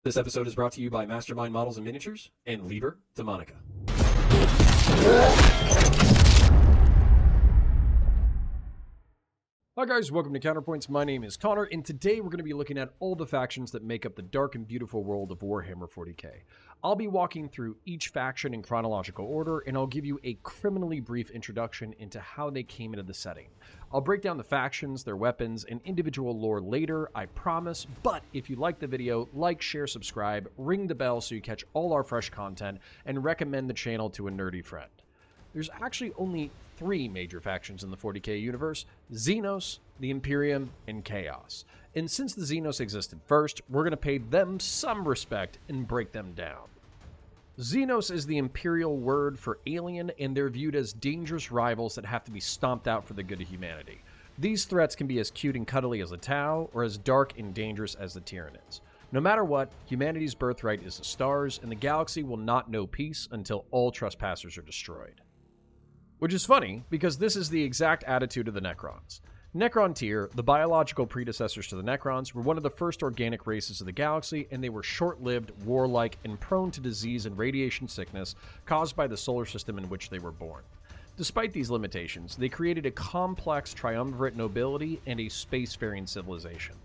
This episode is brought to you by Mastermind Models and Miniatures and Liber Demonica. Hi guys, welcome to Counterpoints. My name is Connor, and today we're going to be looking at all the factions that make up the dark and beautiful world of Warhammer 40k. I'll be walking through each faction in chronological order, and I'll give you a criminally brief introduction into how they came into the setting. I'll break down the factions, their weapons, and individual lore later, I promise, but if you like the video, like, share, subscribe, ring the bell so you catch all our fresh content, and recommend the channel to a nerdy friend. There's actually only 3 major factions in the 40k universe: Xenos, the Imperium, and Chaos. And since the Xenos existed first, we're going to pay them some respect and break them down. Xenos is the Imperial word for alien, and they're viewed as dangerous rivals that have to be stomped out for the good of humanity. These threats can be as cute and cuddly as the Tau, or as dark and dangerous as the Tyranids. No matter what, humanity's birthright is the stars, and the galaxy will not know peace until all trespassers are destroyed. Which is funny, because this is the exact attitude of the Necrons. Necron tier, the biological predecessors to the Necrons, were one of the first organic races of the galaxy, and they were short-lived, warlike, and prone to disease and radiation sickness caused by the solar system in which they were born. Despite these limitations, they created a complex triumvirate nobility and a spacefaring civilization.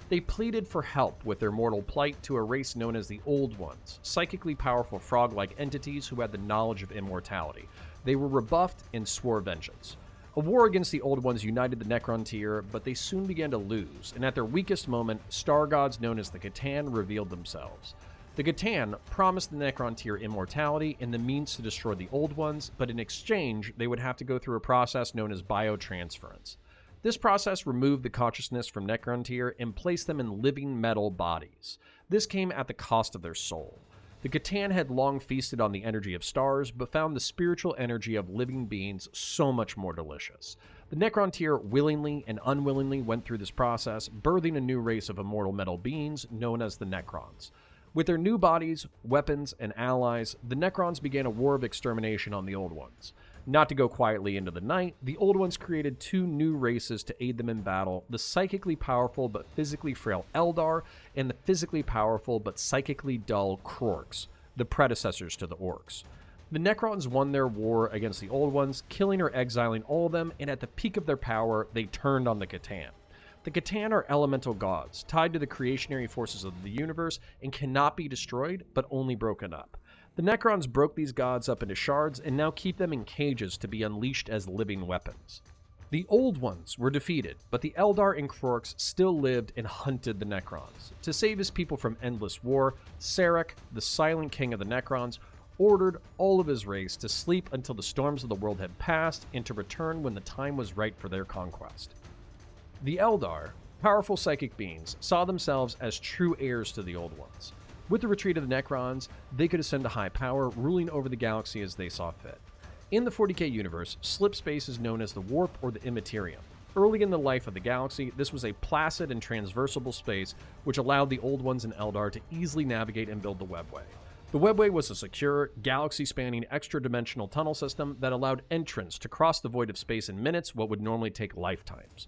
They pleaded for help with their mortal plight to a race known as the Old Ones, psychically powerful frog-like entities who had the knowledge of immortality. They were rebuffed and swore vengeance. A war against the Old Ones united the Necron tier, but they soon began to lose, and at their weakest moment, star gods known as the C'tan revealed themselves. The C'tan promised the Necron tier immortality and the means to destroy the Old Ones, but in exchange, they would have to go through a process known as biotransference. This process removed the consciousness from Necron tier and placed them in living metal bodies. This came at the cost of their soul. The C'tan had long feasted on the energy of stars, but found the spiritual energy of living beings so much more delicious. The Necron tier willingly and unwillingly went through this process, birthing a new race of immortal metal beings known as the Necrons. With their new bodies, weapons, and allies, the Necrons began a war of extermination on the Old Ones. Not to go quietly into the night, the Old Ones created 2 new races to aid them in battle: the psychically powerful but physically frail Eldar, and the physically powerful but psychically dull Orcs, the predecessors to the Orcs. The Necrons won their war against the Old Ones, killing or exiling all of them, and at the peak of their power, they turned on the C'tan. The C'tan are elemental gods, tied to the creationary forces of the universe, and cannot be destroyed, but only broken up. The Necrons broke these gods up into shards and now keep them in cages to be unleashed as living weapons. The Old Ones were defeated, but the Eldar and Orcs still lived and hunted the Necrons. To save his people from endless war, Sarek, the silent king of the Necrons, ordered all of his race to sleep until the storms of the world had passed and to return when the time was right for their conquest. The Eldar, powerful psychic beings, saw themselves as true heirs to the Old Ones. With the retreat of the Necrons, they could ascend to high power, ruling over the galaxy as they saw fit. In the 40k universe, slip space is known as the Warp or the Immaterium. Early in the life of the galaxy, this was a placid and transversable space which allowed the Old Ones and Eldar to easily navigate and build the Webway. The Webway was a secure, galaxy-spanning, extra-dimensional tunnel system that allowed entrants to cross the void of space in minutes what would normally take lifetimes.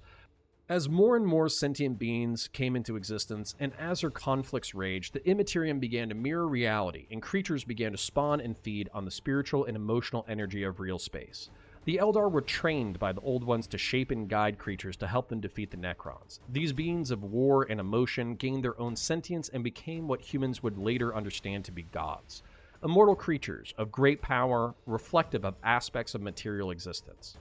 As more and more sentient beings came into existence, and as their conflicts raged, the Immaterium began to mirror reality, and creatures began to spawn and feed on the spiritual and emotional energy of real space. The Eldar were trained by the Old Ones to shape and guide creatures to help them defeat the Necrons. These beings of war and emotion gained their own sentience and became what humans would later understand to be gods. Immortal creatures of great power, reflective of aspects of material existence.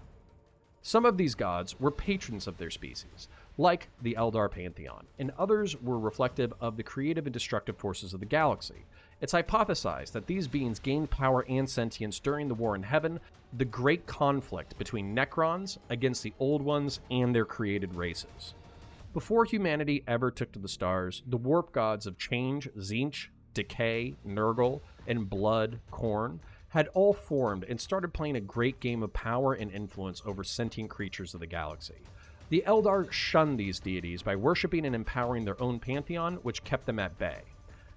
Some of these gods were patrons of their species, like the Eldar pantheon, and others were reflective of the creative and destructive forces of the galaxy. It's hypothesized that these beings gained power and sentience during the War in Heaven, the great conflict between Necrons against the Old Ones and their created races. Before humanity ever took to the stars, the warp gods of change, Tzeentch, decay, Nurgle, and blood, Khorne, had all formed and started playing a great game of power and influence over sentient creatures of the galaxy. The Eldar shunned these deities by worshipping and empowering their own pantheon, which kept them at bay.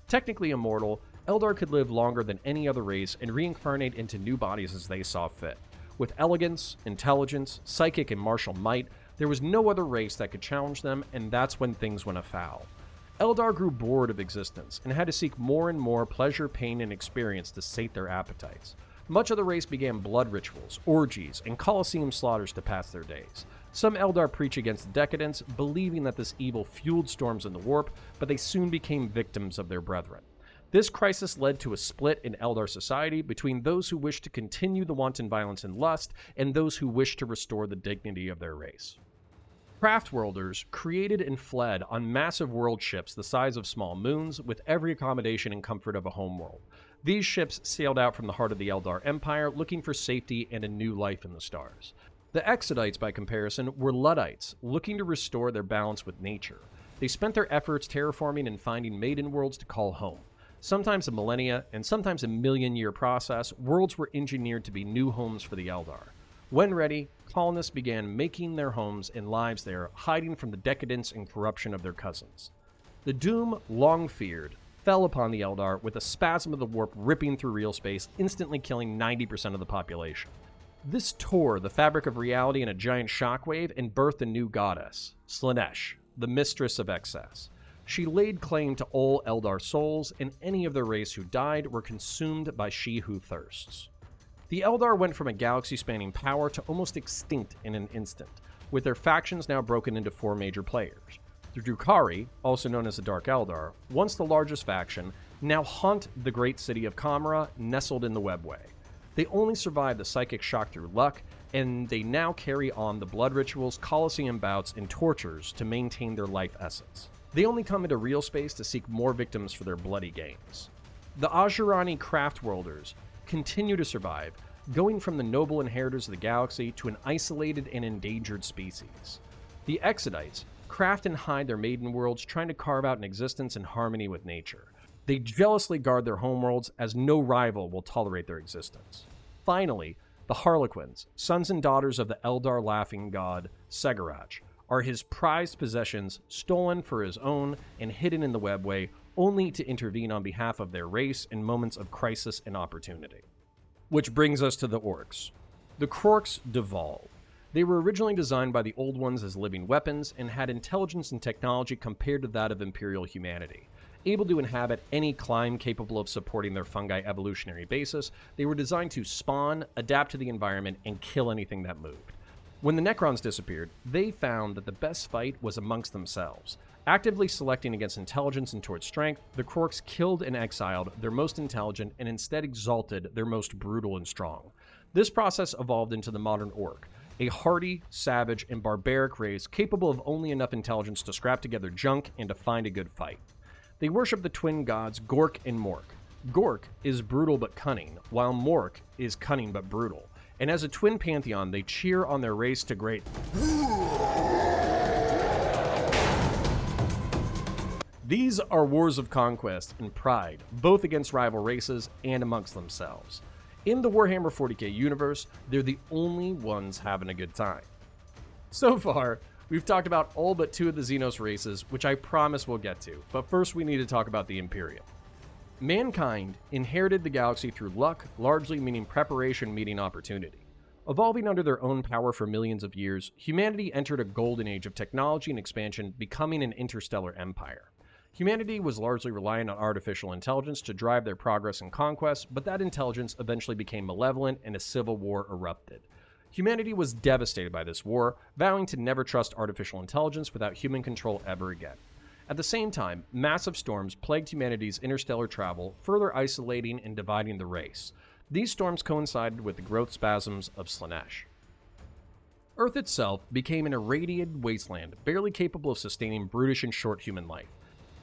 Technically immortal, Eldar could live longer than any other race and reincarnate into new bodies as they saw fit. With elegance, intelligence, psychic and martial might, there was no other race that could challenge them, and that's when things went afoul. Eldar grew bored of existence and had to seek more and more pleasure, pain, and experience to sate their appetites. Much of the race began blood rituals, orgies, and Colosseum slaughters to pass their days. Some Eldar preach against decadence, believing that this evil fueled storms in the warp, but they soon became victims of their brethren. This crisis led to a split in Eldar society between those who wished to continue the wanton violence and lust and those who wished to restore the dignity of their race. Craftworlders created and fled on massive world ships the size of small moons with every accommodation and comfort of a homeworld. These ships sailed out from the heart of the Eldar Empire looking for safety and a new life in the stars. The Exodites, by comparison, were Luddites, looking to restore their balance with nature. They spent their efforts terraforming and finding maiden worlds to call home. Sometimes a millennia, and sometimes a million-year process, worlds were engineered to be new homes for the Eldar. When ready, colonists began making their homes and lives there, hiding from the decadence and corruption of their cousins. The doom, long feared, fell upon the Eldar with a spasm of the warp ripping through real space, instantly killing 90% of the population. This tore the fabric of reality in a giant shockwave and birthed a new goddess, Slaanesh, the mistress of excess. She laid claim to all Eldar souls, and any of their race who died were consumed by she who thirsts. The Eldar went from a galaxy-spanning power to almost extinct in an instant, with their factions now broken into 4 major players. The Drukhari, also known as the Dark Eldar, once the largest faction, now haunt the great city of Kamara, nestled in the Webway. They only survived the psychic shock through luck, and they now carry on the blood rituals, Colosseum bouts, and tortures to maintain their life essence. They only come into real space to seek more victims for their bloody games. The Asuryani Craftworlders continue to survive, going from the noble inheritors of the galaxy to an isolated and endangered species. The Exodites craft and hide their maiden worlds, trying to carve out an existence in harmony with nature. They jealously guard their homeworlds, as no rival will tolerate their existence. Finally, the Harlequins, sons and daughters of the Eldar laughing god Segarach, are his prized possessions, stolen for his own and hidden in the Webway, only to intervene on behalf of their race in moments of crisis and opportunity. Which brings us to the Orcs. The Krorks devolved. They were originally designed by the Old Ones as living weapons and had intelligence and technology compared to that of Imperial humanity. Able to inhabit any climate capable of supporting their fungi evolutionary basis, they were designed to spawn, adapt to the environment, and kill anything that moved. When the Necrons disappeared, they found that the best fight was amongst themselves. Actively selecting against intelligence and towards strength, the Krorks killed and exiled their most intelligent and instead exalted their most brutal and strong. This process evolved into the modern Orc, a hardy, savage, and barbaric race capable of only enough intelligence to scrap together junk and to find a good fight. They worship the twin gods Gork and Mork. Gork is brutal but cunning, while Mork is cunning but brutal. And as a twin pantheon, they cheer on their race to great. These are wars of conquest and pride, both against rival races and amongst themselves. In the Warhammer 40k universe, they're the only ones having a good time. So far, we've talked about all but 2 of the Xenos races, which I promise we'll get to, but first we need to talk about the Imperium. Mankind inherited the galaxy through luck, largely meaning preparation meeting opportunity. Evolving under their own power for millions of years, humanity entered a golden age of technology and expansion, becoming an interstellar empire. Humanity was largely reliant on artificial intelligence to drive their progress and conquest, but that intelligence eventually became malevolent and a civil war erupted. Humanity was devastated by this war, vowing to never trust artificial intelligence without human control ever again. At the same time, massive storms plagued humanity's interstellar travel, further isolating and dividing the race. These storms coincided with the growth spasms of Slaanesh. Earth itself became an irradiated wasteland, barely capable of sustaining brutish and short human life.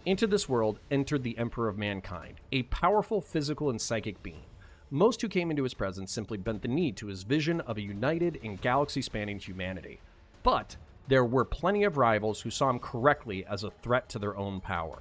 Into this world entered the Emperor of Mankind, a powerful physical and psychic being. Most who came into his presence simply bent the knee to his vision of a united and galaxy-spanning humanity. But there were plenty of rivals who saw him correctly as a threat to their own power.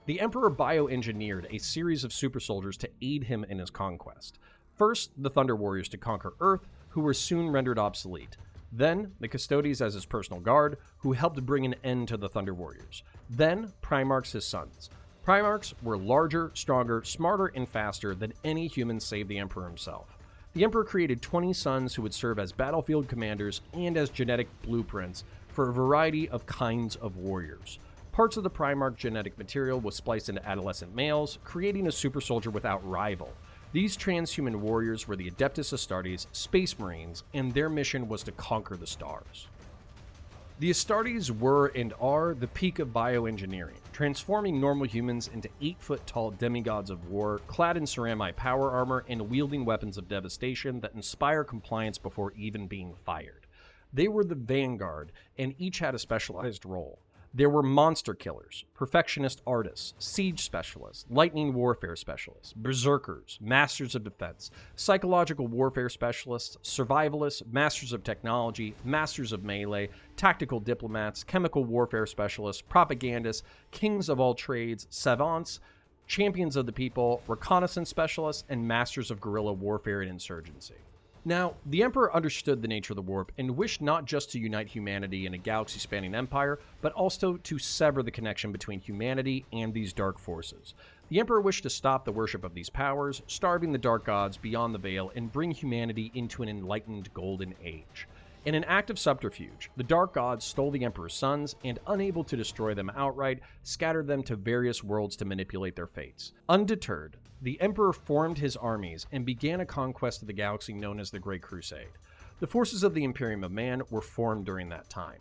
The Emperor bioengineered a series of super soldiers to aid him in his conquest. First, the Thunder Warriors to conquer Earth, who were soon rendered obsolete. Then, the Custodes as his personal guard, who helped bring an end to the Thunder Warriors. Then, Primarchs, his sons. Primarchs were larger, stronger, smarter, and faster than any human save the Emperor himself. The Emperor created 20 sons who would serve as battlefield commanders and as genetic blueprints for a variety of kinds of warriors. Parts of the Primarch genetic material was spliced into adolescent males, creating a super soldier without rival. These transhuman warriors were the Adeptus Astartes Space Marines, and their mission was to conquer the stars. The Astartes were and are the peak of bioengineering, transforming normal humans into 8-foot-tall demigods of war, clad in ceramite power armor and wielding weapons of devastation that inspire compliance before even being fired. They were the vanguard, and each had a specialized role. There were monster killers, perfectionist artists, siege specialists, lightning warfare specialists, berserkers, masters of defense, psychological warfare specialists, survivalists, masters of technology, masters of melee, tactical diplomats, chemical warfare specialists, propagandists, kings of all trades, savants, champions of the people, reconnaissance specialists, and masters of guerrilla warfare and insurgency. Now, the Emperor understood the nature of the warp and wished not just to unite humanity in a galaxy-spanning empire, but also to sever the connection between humanity and these dark forces. The Emperor wished to stop the worship of these powers, starving the dark gods beyond the veil, and bring humanity into an enlightened golden age. In an act of subterfuge, the dark gods stole the Emperor's sons and, unable to destroy them outright, scattered them to various worlds to manipulate their fates. Undeterred, the Emperor formed his armies and began a conquest of the galaxy known as the Great Crusade. The forces of the Imperium of Man were formed during that time.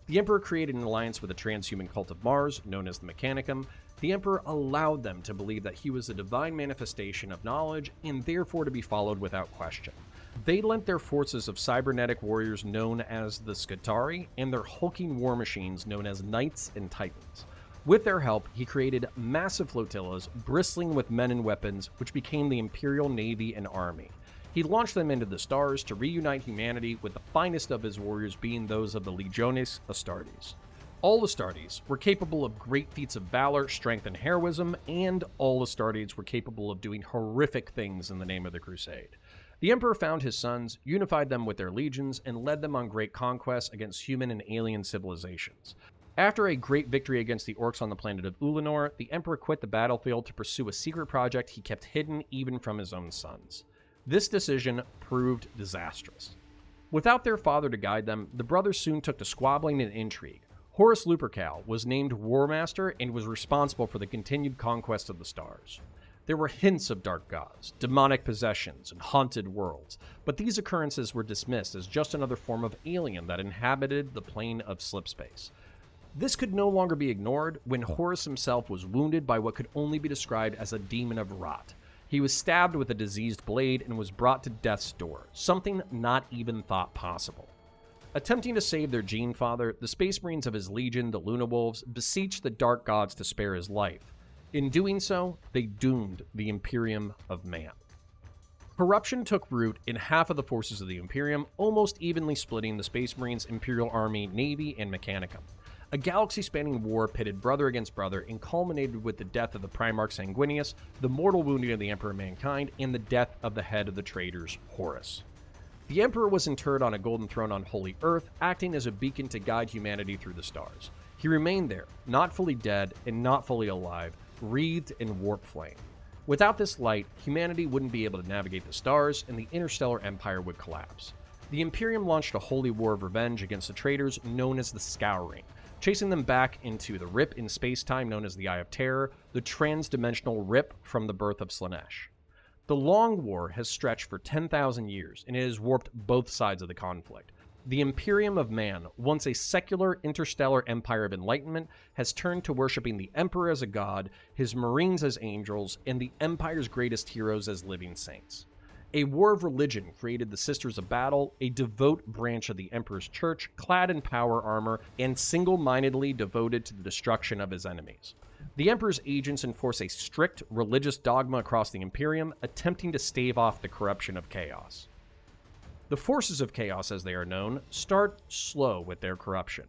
The Emperor created an alliance with the transhuman cult of Mars, known as the Mechanicum. The Emperor allowed them to believe that he was a divine manifestation of knowledge and therefore to be followed without question. They lent their forces of cybernetic warriors known as the Scutari and their hulking war machines known as Knights and Titans. With their help, he created massive flotillas bristling with men and weapons, which became the Imperial Navy and Army. He launched them into the stars to reunite humanity, with the finest of his warriors being those of the Legiones Astartes. All Astartes were capable of great feats of valor, strength, and heroism, and all Astartes were capable of doing horrific things in the name of the Crusade. The Emperor found his sons, unified them with their legions, and led them on great conquests against human and alien civilizations. After a great victory against the Orcs on the planet of Ulanor, the Emperor quit the battlefield to pursue a secret project he kept hidden even from his own sons. This decision proved disastrous. Without their father to guide them, the brothers soon took to squabbling and intrigue. Horus Lupercal was named War Master and was responsible for the continued conquest of the stars. There were hints of dark gods, demonic possessions, and haunted worlds, but these occurrences were dismissed as just another form of alien that inhabited the plane of slipspace. This could no longer be ignored when Horus himself was wounded by what could only be described as a demon of rot. He was stabbed with a diseased blade and was brought to death's door, something not even thought possible. Attempting to save their Gene Father, the Space Marines of his legion, the Luna Wolves, beseeched the dark gods to spare his life. In doing so, they doomed the Imperium of Man. Corruption took root in half of the forces of the Imperium, almost evenly splitting the Space Marines, Imperial Army, Navy, and Mechanicum. A galaxy-spanning war pitted brother against brother and culminated with the death of the Primarch Sanguinius, the mortal wounding of the Emperor of Mankind, and the death of the head of the traitors, Horus. The Emperor was interred on a golden throne on Holy Earth, acting as a beacon to guide humanity through the stars. He remained there, not fully dead and not fully alive, wreathed in warp flame. Without this light, humanity wouldn't be able to navigate the stars, and the interstellar empire would collapse. The Imperium launched a holy war of revenge against the traitors known as the Scouring, chasing them back into the rip in space-time known as the Eye of Terror, the trans-dimensional rip from the birth of Slaanesh. The Long War has stretched for 10,000 years, and it has warped both sides of the conflict. The Imperium of Man, once a secular interstellar empire of enlightenment, has turned to worshipping the Emperor as a god, his Marines as angels, and the Empire's greatest heroes as living saints. A war of religion created the Sisters of Battle, a devout branch of the Emperor's Church, clad in power armor, and single-mindedly devoted to the destruction of his enemies. The Emperor's agents enforce a strict religious dogma across the Imperium, attempting to stave off the corruption of chaos. The forces of chaos, as they are known, start slow with their corruption,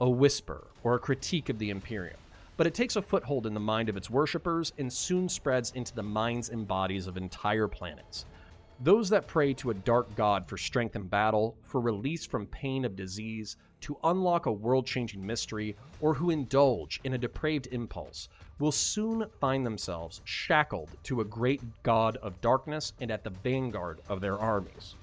a whisper or a critique of the Imperium, but it takes a foothold in the mind of its worshippers and soon spreads into the minds and bodies of entire planets. Those that pray to a dark god for strength in battle, for release from pain of disease, to unlock a world-changing mystery, or who indulge in a depraved impulse, will soon find themselves shackled to a great god of darkness and at the vanguard of their armies.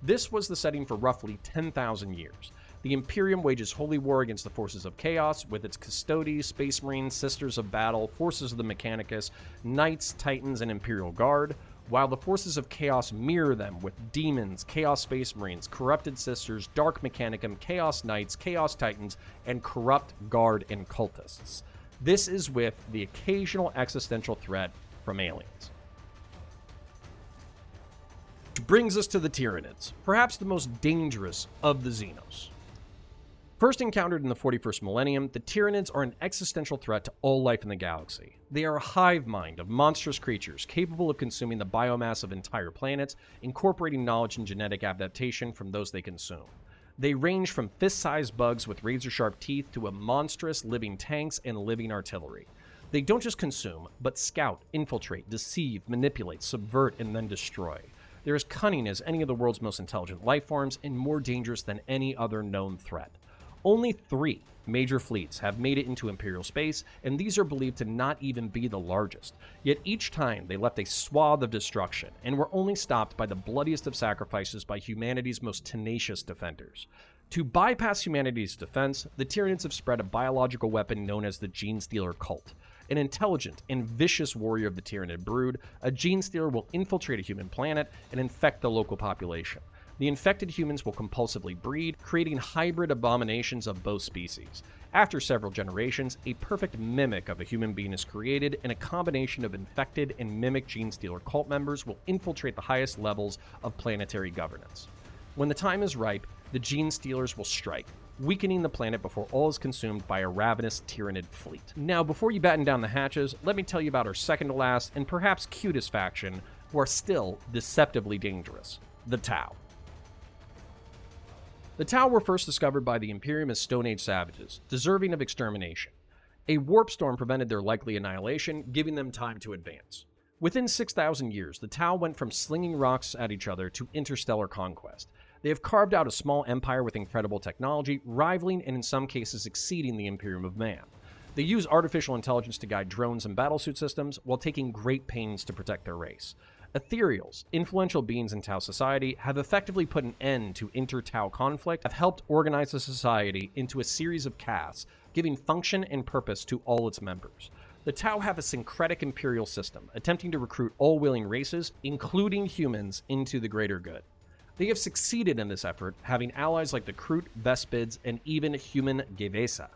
This was the setting for roughly 10,000 years. The Imperium wages holy war against the forces of chaos with its Custodes, Space Marines, Sisters of Battle, Forces of the Mechanicus, Knights, Titans, and Imperial Guard, while the forces of chaos mirror them with Demons, Chaos Space Marines, Corrupted Sisters, Dark Mechanicum, Chaos Knights, Chaos Titans, and Corrupt Guard and Cultists. This is with the occasional existential threat from aliens. Which brings us to the Tyranids, perhaps the most dangerous of the Xenos. First encountered in the 41st millennium, the Tyranids are an existential threat to all life in the galaxy. They are a hive mind of monstrous creatures capable of consuming the biomass of entire planets, incorporating knowledge and genetic adaptation from those they consume. They range from fist-sized bugs with razor-sharp teeth to a monstrous living tanks and living artillery. They don't just consume, but scout, infiltrate, deceive, manipulate, subvert, and then destroy. They're as cunning as any of the world's most intelligent life forms and more dangerous than any other known threat. Only 3 major fleets have made it into Imperial space, and these are believed to not even be the largest. Yet each time they left a swath of destruction, and were only stopped by the bloodiest of sacrifices by humanity's most tenacious defenders. To bypass humanity's defense, the Tyranids have spread a biological weapon known as the Gene Stealer cult. An intelligent and vicious warrior of the Tyranid brood, a Gene Stealer will infiltrate a human planet and infect the local population. The infected humans will compulsively breed, creating hybrid abominations of both species. After several generations, a perfect mimic of a human being is created, and a combination of infected and mimic Gene Stealer cult members will infiltrate the highest levels of planetary governance. When the time is ripe, the Gene Stealers will strike, weakening the planet before all is consumed by a ravenous Tyranid fleet. Now, before you batten down the hatches, let me tell you about our second to last and perhaps cutest faction, who are still deceptively dangerous: the Tau. The Tau were first discovered by the Imperium as Stone Age savages, deserving of extermination. A warp storm prevented their likely annihilation, giving them time to advance. Within 6,000 years, the Tau went from slinging rocks at each other to interstellar conquest. They have carved out a small empire with incredible technology, rivaling and in some cases exceeding the Imperium of Man. They use artificial intelligence to guide drones and battlesuit systems, while taking great pains to protect their race. Ethereals, influential beings in Tau society, have effectively put an end to inter-Tau conflict, have helped organize the society into a series of castes, giving function and purpose to all its members. The Tau have a syncretic imperial system, attempting to recruit all willing races, including humans, into the greater good. They have succeeded in this effort, having allies like the Kroot, Vespids, and even human Gevesa.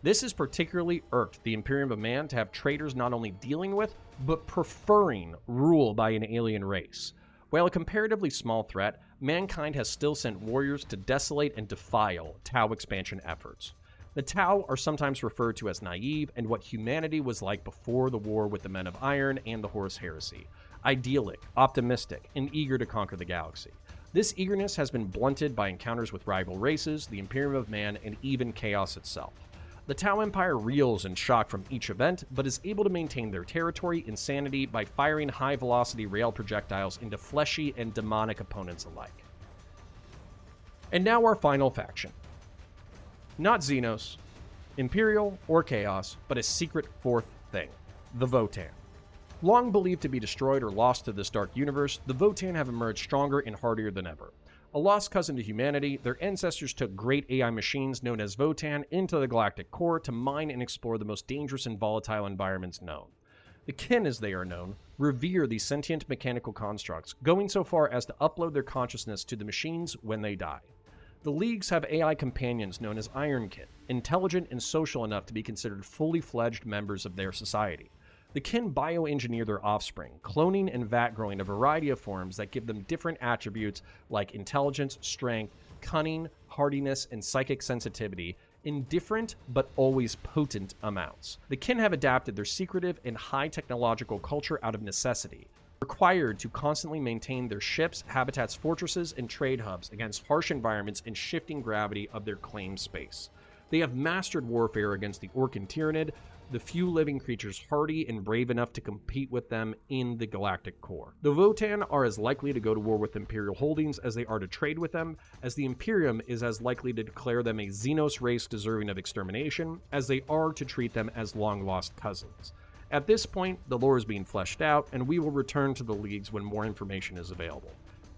This has particularly irked the Imperium of Man to have traitors not only dealing with, but preferring rule by an alien race. While a comparatively small threat, mankind has still sent warriors to desolate and defile Tau expansion efforts. The Tau are sometimes referred to as naive and what humanity was like before the war with the Men of Iron and the Horus Heresy: idyllic, optimistic, and eager to conquer the galaxy. This eagerness has been blunted by encounters with rival races, the Imperium of Man, and even chaos itself. The Tau Empire reels in shock from each event, but is able to maintain their territory and sanity by firing high-velocity rail projectiles into fleshy and demonic opponents alike. And now our final faction. Not Xenos, Imperial, or Chaos, but a secret fourth thing: the Votan. Long believed to be destroyed or lost to this dark universe, the Votan have emerged stronger and hardier than ever. A lost cousin to humanity, their ancestors took great AI machines known as Votan into the galactic core to mine and explore the most dangerous and volatile environments known. The kin, as they are known, revere these sentient mechanical constructs, going so far as to upload their consciousness to the machines when they die. The Leagues have AI companions known as Ironkin, intelligent and social enough to be considered fully fledged members of their society. The kin bioengineer their offspring, cloning and vat growing a variety of forms that give them different attributes like intelligence, strength, cunning, hardiness, and psychic sensitivity in different but always potent amounts. The kin have adapted their secretive and high technological culture out of necessity, required to constantly maintain their ships, habitats, fortresses, and trade hubs against harsh environments and shifting gravity of their claimed space. They have mastered warfare against the Orc and Tyranid, the few living creatures hardy and brave enough to compete with them in the galactic core. The Votan are as likely to go to war with Imperial holdings as they are to trade with them, as the Imperium is as likely to declare them a Xenos race deserving of extermination as they are to treat them as long-lost cousins. At this point, the lore is being fleshed out, and we will return to the Leagues when more information is available.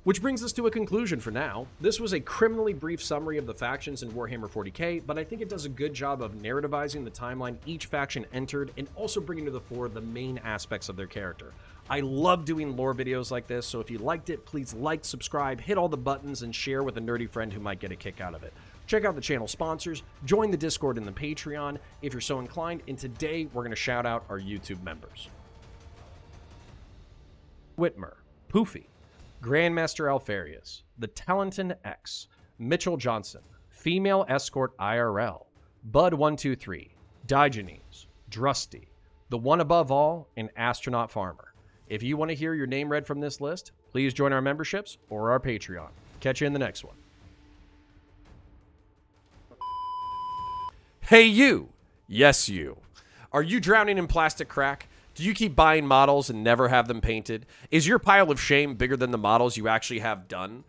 Which brings us to a conclusion for now. This was a criminally brief summary of the factions in Warhammer 40k, but I think it does a good job of narrativizing the timeline each faction entered and also bringing to the fore the main aspects of their character. I love doing lore videos like this, so if you liked it, please like, subscribe, hit all the buttons, and share with a nerdy friend who might get a kick out of it. Check out the channel sponsors, join the Discord and the Patreon if you're so inclined, and today we're going to shout out our YouTube members. Whitmer, Poofy, Grandmaster Alfarius, The Talenton X, Mitchell Johnson, Female Escort IRL, Bud123, Diogenes, Drusty, The One Above All, and Astronaut Farmer. If you want to hear your name read from this list, please join our memberships or our Patreon. Catch you in the next one. Hey you! Yes you. Are you drowning in plastic crack? Do you keep buying models and never have them painted? Is your pile of shame bigger than the models you actually have done?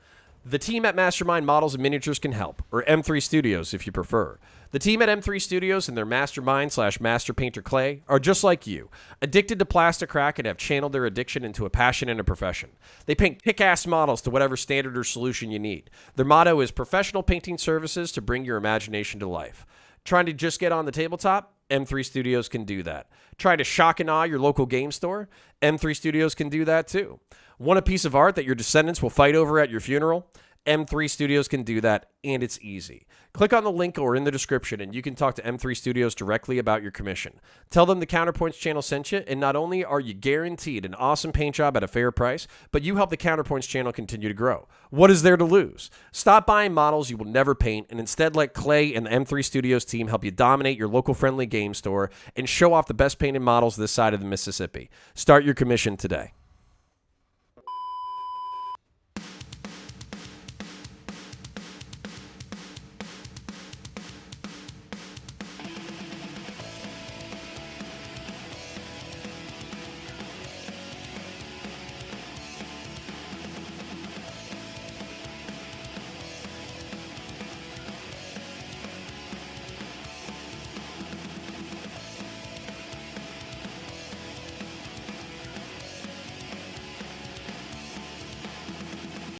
The team at Mastermind Models and Miniatures can help, or M3 Studios if you prefer. The team at M3 Studios and their Mastermind/Master Painter Clay are just like you, addicted to plastic crack and have channeled their addiction into a passion and a profession. They paint kick-ass models to whatever standard or solution you need. Their motto is professional painting services to bring your imagination to life. Trying to just get on the tabletop? M3 Studios can do that. Trying to shock and awe your local game store? M3 Studios can do that too. Want a piece of art that your descendants will fight over at your funeral? M3 Studios can do that, and it's easy. Click on the link or in the description, and you can talk to M3 Studios directly about your commission. Tell them the Counterpoints channel sent you, and not only are you guaranteed an awesome paint job at a fair price, but you help the Counterpoints channel continue to grow. What is there to lose? Stop buying models you will never paint, and instead let Clay and the M3 Studios team help you dominate your local friendly game store and show off the best painted models this side of the Mississippi. Start your commission today.